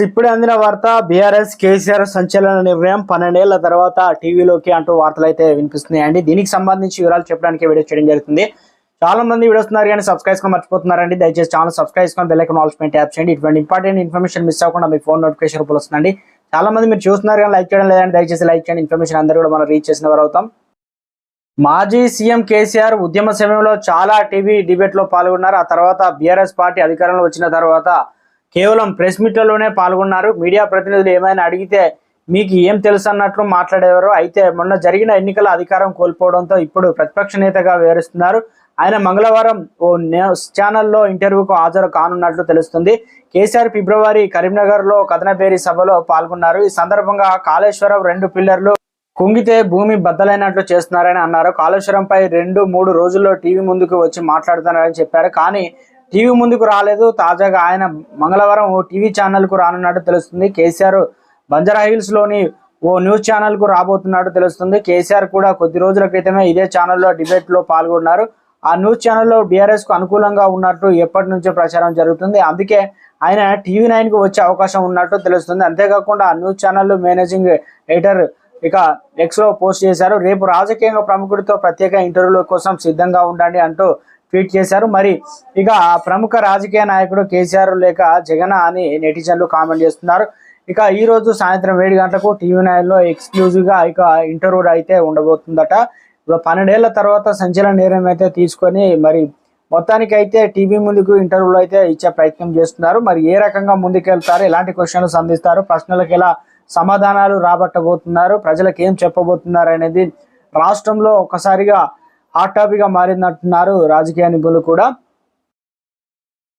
ఇప్పుడే అందిన వార్త బీఆర్ఎస్ కేసీఆర్ సంచలన నిర్ణయం 12 ఏళ్ల తర్వాత టీవీలోకి అంటూ వార్తలు అయితే వినిపిస్తున్నాయండి. దీనికి సంబంధించి వివరాలు చెప్పడానికి వీడియో చేయడం జరుగుతుంది. చాలా మంది వీడియోస్ ఉన్నారు కానీ సబ్స్క్రైబ్ చేసుకొని మర్చిపోతున్నారండి. దయచేసి ఛానల్ సబ్స్క్రైబ్ చేసుకొని బెల్ ఐకాన్ ఆల్ ట్యాప్ చేయండి. ఇటువంటి ఇంపార్టెంట్ ఇన్ఫర్మేషన్ మిస్ అవ్వకుండా మీ ఫోన్ నోటిఫికేషన్ రూపంలో వస్తుందండి. చాలా మంది మీరు చూస్తున్నారు కానీ లైక్ చేయడం లేదండి. దయచేసి లైక్ చేయండి. ఇన్ఫర్మేషన్ అందరూ కూడా మనం రీచ్ చేసిన వారు అవుతాం. మాజీ సీఎం కేసీఆర్ ఉద్యమ సమయంలో చాలా టీవీ డిబేట్ లో పాల్గొన్నారు. ఆ తర్వాత బీఆర్ఎస్ పార్టీ అధికారంలో వచ్చిన తర్వాత కేవలం ప్రెస్ మీట్లలోనే పాల్గొన్నారు. మీడియా ప్రతినిధులు ఏమైనా అడిగితే మీకు ఏం తెలుసు అన్నట్లు మాట్లాడేవారు. అయితే మొన్న జరిగిన ఎన్నికల అధికారం కోల్పోవడంతో ఇప్పుడు ప్రతిపక్ష నేతగా వ్యవహరిస్తున్నారు. ఆయన మంగళవారం ఓ న్యూస్ ఛానల్లో ఇంటర్వ్యూకు హాజరు కానున్నట్లు తెలుస్తుంది. కేసీఆర్ ఫిబ్రవరి కరీంనగర్ లో కథనపేరి సభలో పాల్గొన్నారు. ఈ సందర్భంగా కాళేశ్వరం 2 పిల్లర్లు కుంగితే భూమి బద్దలైనట్లు చేస్తున్నారని అన్నారు. కాళేశ్వరంపై 2-3 రోజుల్లో టీవీ ముందుకు వచ్చి మాట్లాడుతున్నారని చెప్పారు. కానీ టీవీ ముందుకు రాలేదు. తాజాగా ఆయన మంగళవారం ఓ టీవీ ఛానల్ కు రానున్నట్టు తెలుస్తుంది. కేసీఆర్ బంజారా హిల్స్ లోని ఓ న్యూస్ ఛానల్ కు రాబోతున్నట్టు తెలుస్తుంది. కేసీఆర్ కూడా కొద్ది రోజుల క్రితమే ఇదే ఛానల్లో డిబేట్ లో పాల్గొన్నారు. ఆ న్యూస్ ఛానల్లో బీఆర్ఎస్ కు అనుకూలంగా ఉన్నట్టు ఎప్పటి నుంచో ప్రచారం జరుగుతుంది. అందుకే ఆయన TV9 కు వచ్చే అవకాశం ఉన్నట్టు తెలుస్తుంది. అంతేకాకుండా ఆ న్యూస్ ఛానల్ మేనేజింగ్ ఎడిటర్ ఇక ఎక్స్ లో పోస్ట్ చేశారు. రేపు రాజకీయంగా ప్రముఖుడితో ప్రత్యేక ఇంటర్వ్యూల కోసం సిద్ధంగా ఉండండి అంటూ ట్వీట్ చేశారు. మరి ఇక ప్రముఖ రాజకీయ నాయకుడు కేసీఆర్ లేక జగన్ అని నెటిజన్లు కామెంట్ చేస్తున్నారు. ఇక ఈ రోజు సాయంత్రం 7 గంటలకు TV9 లో ఎక్స్క్లూజివ్ గా ఇక ఇంటర్వ్యూ అయితే ఉండబోతుందట. 12 ఏళ్ల తర్వాత సంచలన నిర్ణయం అయితే తీసుకొని మరి మొత్తానికి అయితే టీవీ ముందుకు ఇంటర్వ్యూలు అయితే ఇచ్చే ప్రయత్నం చేస్తున్నారు. మరి ఏ రకంగా ముందుకెళ్తారు, ఎలాంటి క్వశ్చన్లు సంధిస్తారు, ప్రశ్నలకు ఎలా సమాధానాలు రాబట్టబోతున్నారు, ప్రజలకు ఏం చెప్పబోతున్నారు అనేది రాష్ట్రంలో ఒకసారిగా హాట్ టాపిక్ గా మారిందంటున్నారు రాజకీయ నిపుణులు కూడా.